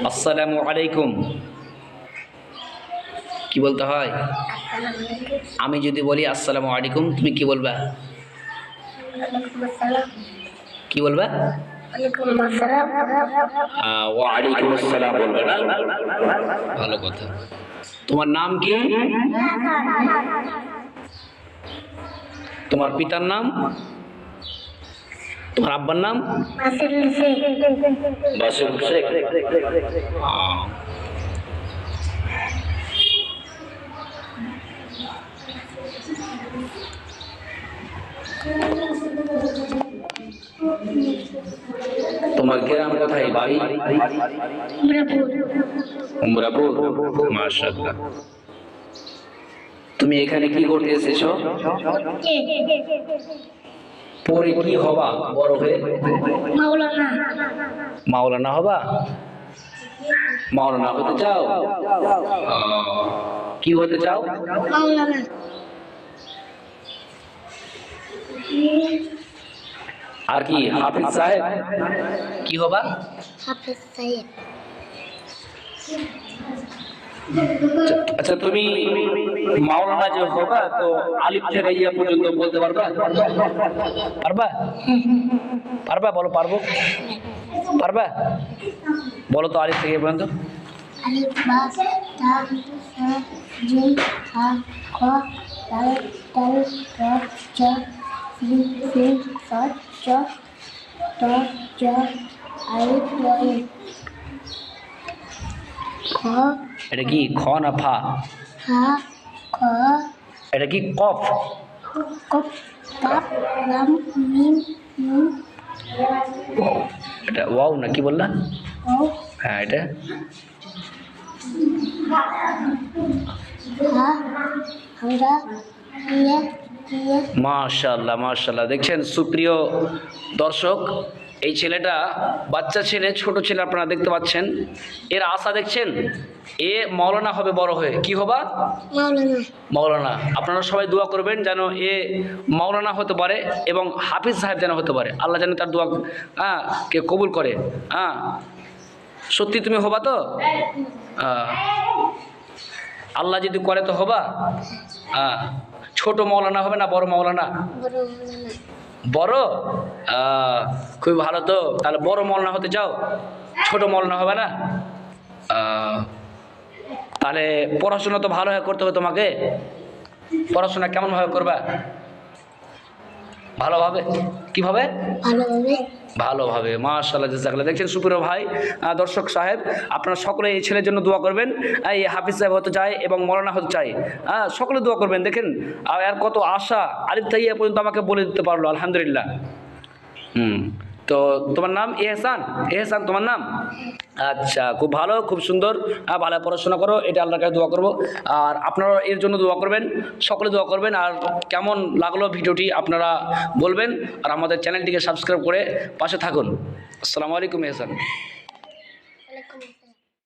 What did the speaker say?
আসসালামু আলাইকুম কি বলতে হয়? আমি যদি বলি আসসালামু আলাইকুম, তুমি কি বলবা? কি বলবা? ওয়া আলাইকুম আসসালাম বলবে না? ভালো কথা। তোমার নাম কি? তোমার পিতার নাম? তোমার আব্বার নাম? বাসির শেখ। তোমার গ্রাম কোথায়, বাড়ি? উমরাপুর। মাশাআল্লাহ। তুমি এখানে কি করতে এসেছো? পরে কি হবা বড় হয়ে? মাওলানা। মাওলানা হবা? মাওলানা হতে চাও? কি হতে চাও? মাওলানা। আর কি হাফিজ সাহেব? কি হবা? হাফিজ সাহেব। আচ্ছা, তুমি মাওলানা যে হবা তো আলিফ থেকে ইয়া পর্যন্ত বলতে পারবা? পারবা? পারবা? বলো পারবো। পারবা? বলো তো আলিফ থেকে ইয়া পর্যন্ত। আলিফ বা তা সা জিম হা খ দাল তাল র জ সিন সিন সদ জ ত জ আলিফ লয়ে খ। এটা কি খ না ফা? হা খ। এটা কি কফ? কফ কাফ লাম মিম নুন। এটা ওয়াও না কি বললা? ওয়াও। হ্যাঁ, এটা হা হামজা ইয়া ইয়া। মাশাআল্লাহ মাশাআল্লাহ। দেখছেন সুপ্রিয় দর্শক, এই ছেলেটা বাচ্চা ছেলে, ছোট ছেলে, আপনারা দেখতে পাচ্ছেন এর আশা দেখছেন, এ মাওলানা হবে বড় হয়ে। কি হবা? মাওলানা। মাওলানা। আপনারা সবাই দোয়া করবেন যেন এ মাওলানা হতে পারে এবং হাফিজ সাহেব যেন হতে পারে। আল্লাহ যেন তার দোয়া কে কবুল করে। সত্যি তুমি হবা তো? আল্লাহ যদি করে তো হবা। ছোট মাওলানা হবে না বড় মাওলানা? বড়। খুব ভালো তো। তাহলে বড় মাওলানা হতে চাও? ছোট মাওলানা হবে না? তাহলে পড়াশোনা তো ভালো করতে হবে তোমাকে। পড়াশোনা কেমন ভাবে করবা? ভালোভাবে। কিভাবে? ভালোভাবে। ভালোভাবে। মাশাআল্লাহ জাযাকাল্লাহ। দেখছেন সুপ্রিয় ভাই, দর্শক সাহেব, আপনারা সকলে এই ছেলের জন্য দোয়া করবেন। এই হাফিজ সাহেব হতে চায় এবং মাওলানা হতে চায়। সকলে দোয়া করবেন। দেখেন আর কত আশা আলিফ থেকে ইয়া পর্যন্ত আমাকে বলে দিতে পারলো, আলহামদুলিল্লাহ। তো তোমার নাম এহসান? এহসান তোমার নাম? আচ্ছা, খুব ভালো, খুব সুন্দর। ভালো পড়াশোনা করো, এটা আল্লাহর কাছে দোয়া করবো। আর আপনারা এর জন্য দোয়া করবেন, সকলে দোয়া করবেন। আর কেমন লাগলো ভিডিওটি আপনারা বলবেন, আর আমাদের চ্যানেলটিকে সাবস্ক্রাইব করে পাশে থাকুন। আসসালামু আলাইকুম এহসান।